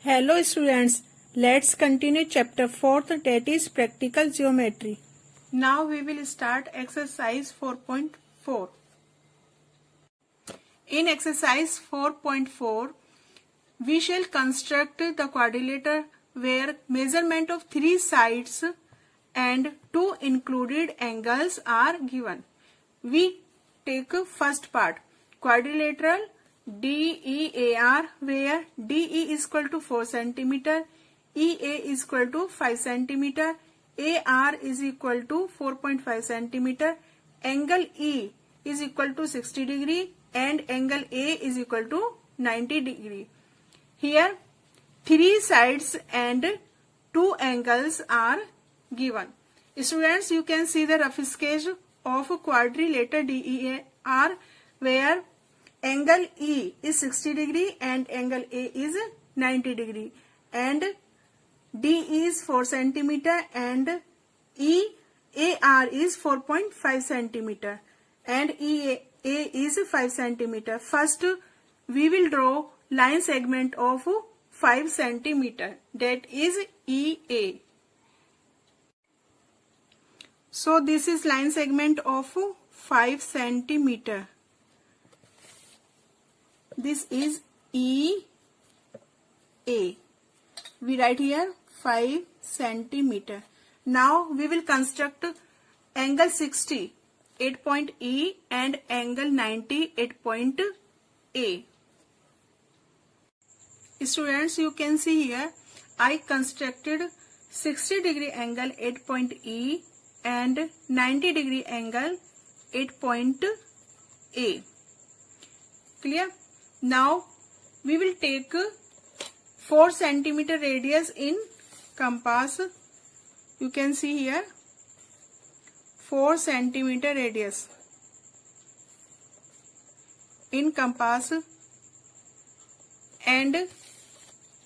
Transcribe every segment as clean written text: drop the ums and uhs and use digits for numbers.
Hello students, let's continue chapter 4th, that is practical geometry. Now we will start exercise 4.4. In exercise 4.4, we shall construct the quadrilateral where measurement of 3 sides and 2 included angles are given. We take first part, quadrilateral DEAR, where DE is equal to 4 centimeter, EA is equal to 5 centimeter, AR is equal to 4.5 centimeter, angle E is equal to 60 degree and angle A is equal to 90 degree. Here 3 sides and 2 angles are given. Students, you can see the rough sketch of quadrilateral DEAR where angle E is 60 degree and angle A is 90 degree and DE is 4 centimeter and EAR is 4.5 centimeter and EA is 5 centimeter. First, we will draw line segment of 5 centimeter, that is EA. So this is line segment of 5 centimeter. This is EA. We write here 5 centimeter. Now we will construct angle 60, 8 point E and angle 90, 8 point A. Students, you can see here I constructed 60 degree angle 8 point E and 90 degree angle 8 point A. Clear? Now we will take 4 centimeter radius in compass. You can see here 4 centimeter radius in compass and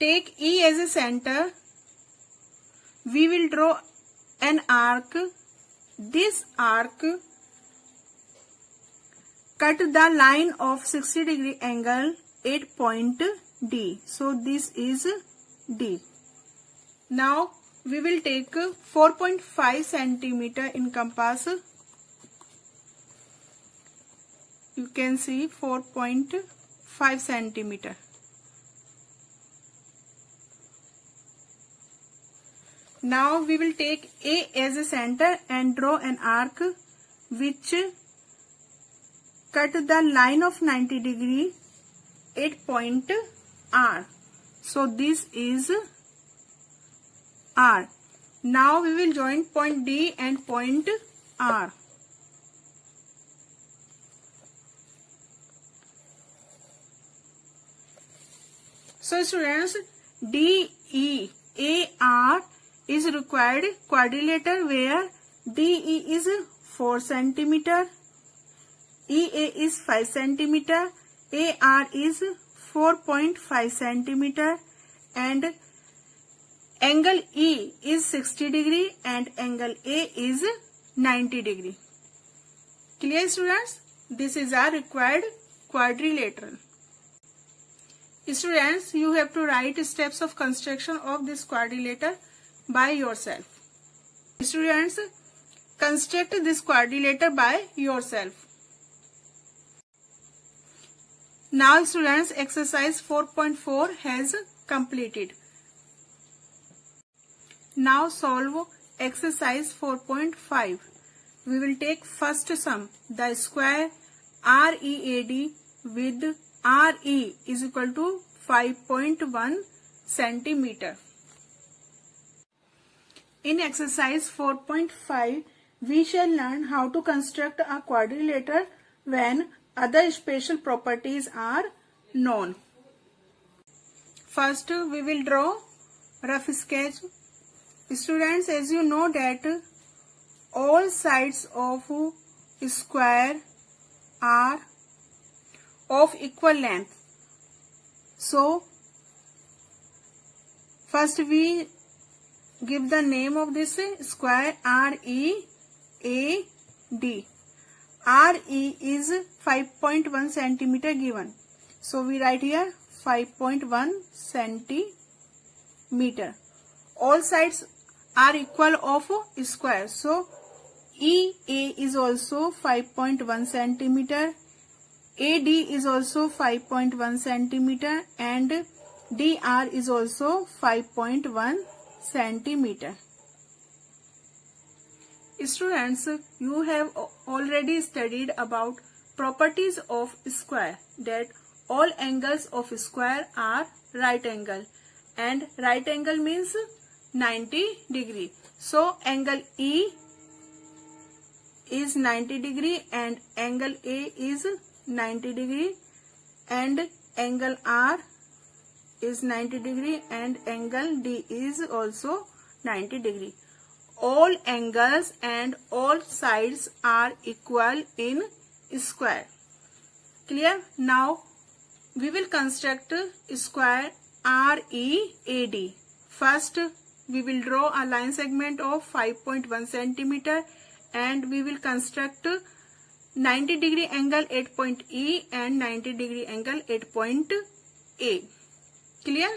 take E as a center. We will draw an arc. This arc cut the line of 60 degree angle 8 point D. So this is D. Now we will take 4.5 centimeter in compass. You can see 4.5 centimeter. Now we will take A as a center and draw an arc which cut the line of 90 degree 8 point R. So this is R. Now we will join point D and point R. So students, DEAR is required quadrilateral where DE is 4 centimeter, EA is 5 centimeter, AR is 4.5 centimeter and angle E is 60 degree and angle A is 90 degree. Clear students? This is our required quadrilateral. Students, you have to write steps of construction of this quadrilateral by yourself. Students, construct this quadrilateral by yourself. Now students, exercise 4.4 has completed. Now solve exercise 4.5. We will take first sum, the square READ with RE is equal to 5.1 centimeter. In exercise 4.5, we shall learn how to construct a quadrilateral when other special properties are known. First, we will draw rough sketch. Students, as you know that all sides of square are of equal length. So, first we give the name of this square READ. RE is 5.1 centimeter given. So we write here 5.1 centimeter. meter. All sides are equal of square. So EA is also 5.1 centimeter. AD is also 5.1 centimeter and DR is also 5.1 centimeter. Students, you have already studied about properties of square, that all angles of square are right angle, and right angle means 90 degree. So angle E is 90 degree and angle A is 90 degree and angle R is 90 degree and angle D is also 90 degree. All angles and all sides are equal in square. Clear? Now we will construct square READ. First we will draw a line segment of 5.1 centimeter and we will construct 90 degree angle at point E and 90 degree angle at point A. Clear?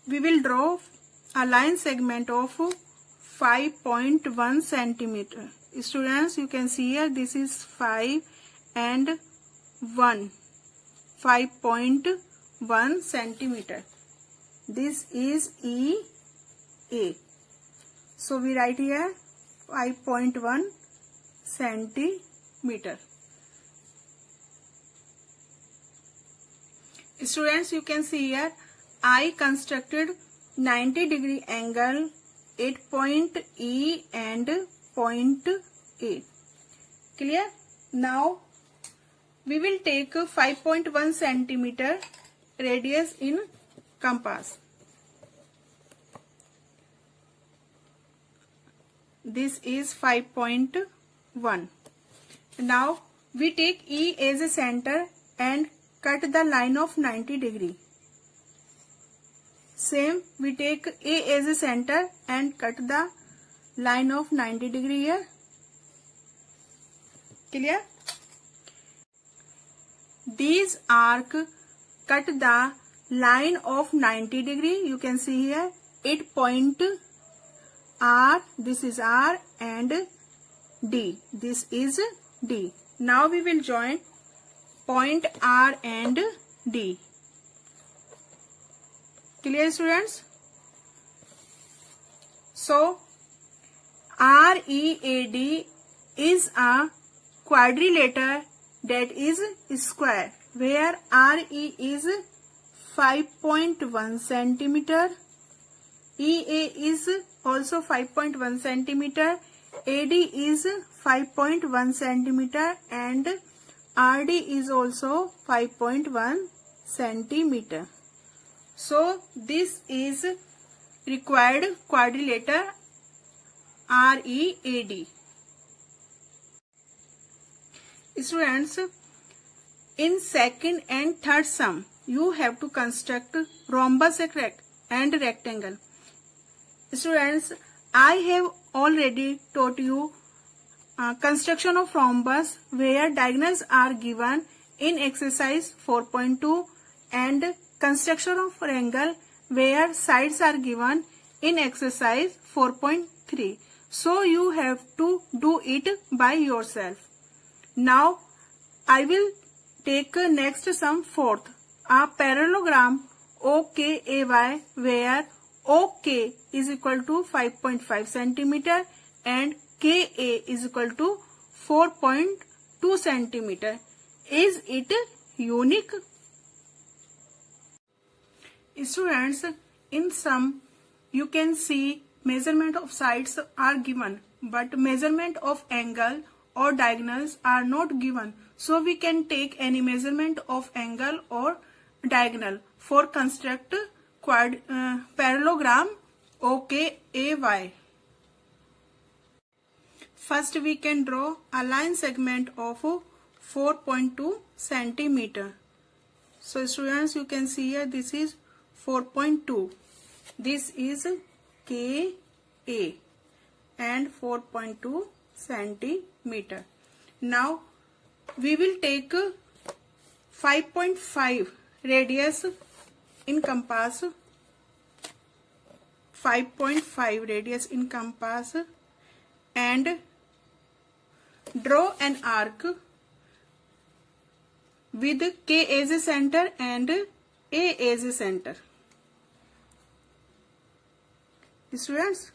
We will draw a line segment of 5.1 centimeter. Students, you can see here this is 5 and 1. 5.1 centimeter. This is EA. So we write here 5.1 centimeter. Students, you can see here I constructed 90 degree angle at point E and point A. Clear? Now we will take 5.1 centimeter radius in compass. This is 5.1. Now we take E as a center and cut the line of 90 degree. Same, we take A as a center and cut the line of 90 degree here. Clear? These arc cut the line of 90 degree. You can see here 8 point R. This is R and D. This is D. Now we will join point R and D. Clear, students? So READ is a quadrilateral that is square, where RE is 5.1 centimeter, EA is also 5.1 centimeter, AD is 5.1 centimeter and RD is also 5.1 centimeter. So this is required quadrilateral READ. Students, in second and third sum, you have to construct rhombus and rectangle. Students, I have already taught you construction of rhombus where diagonals are given in exercise 4.2 and construction of rectangle where sides are given in exercise 4.3. So you have to do it by yourself. Now I will take next sum fourth, a parallelogram OKAY where OK is equal to 5.5 centimeter and KA is equal to 4.2 centimeter. Is it unique? Students, in sum you can see measurement of sides are given but measurement of angle or diagonals are not given. So we can take any measurement of angle or diagonal for construct parallelogram OKAY. First we can draw a line segment of 4.2 centimeter. So students, you can see here this is 4.2. This is KA and 4.2 centimeter. Now we will take 5.5 radius in compass, 5.5 radius in compass, and draw an arc with K as a center and A as a center. Students,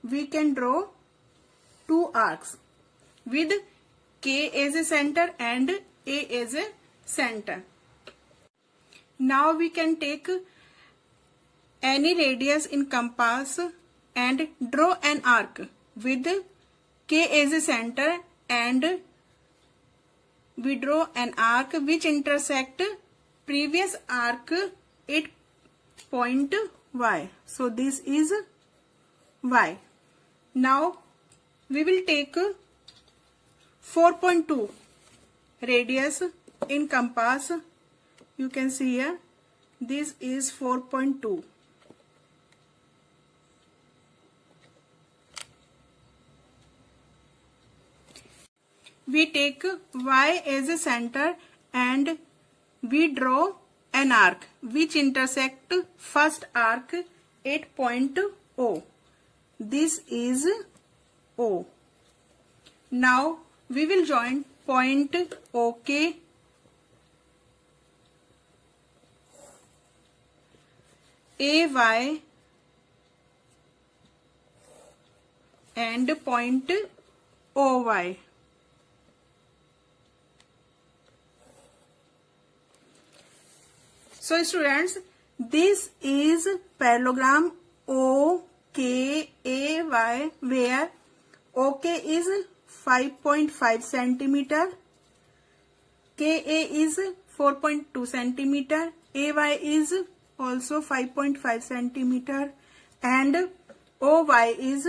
we can draw two arcs with K as a center and A as a center. Now we can take any radius in compass and draw an arc with K as a center, and we draw an arc which intersect previous arc at point Y. So this is Y. Now we will take 4.2 radius in compass. You can see here, this is 4.2. We take Y as a center and we draw an arc which intersect first arc at point O. This is O. Now we will join point OK AY and point OY. So students, this is parallelogram OKAY, where OK is 5.5 centimeter, KA is 4.2 centimeter, AY is also 5.5 centimeter, and OY is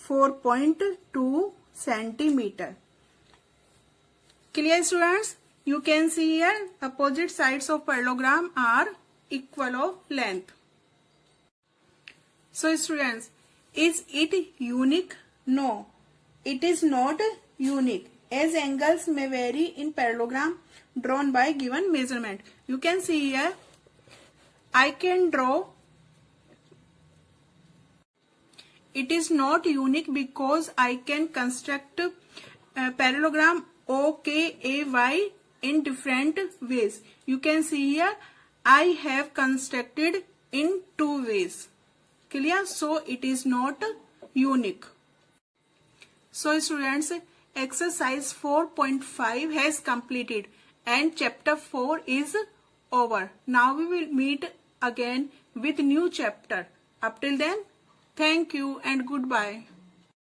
4.2 centimeter. Clear students? You can see here opposite sides of parallelogram are equal of length. So students, is it unique? No, it is not unique, as angles may vary in parallelogram drawn by given measurement. You can see here, I can draw. It is not unique because I can construct a parallelogram OKAY in different ways. You can see here, I have constructed in two ways. Clear? So it is not unique. So students, exercise 4.5 has completed and chapter 4 is over. Now we will meet again with new chapter. Up till then, thank you and goodbye.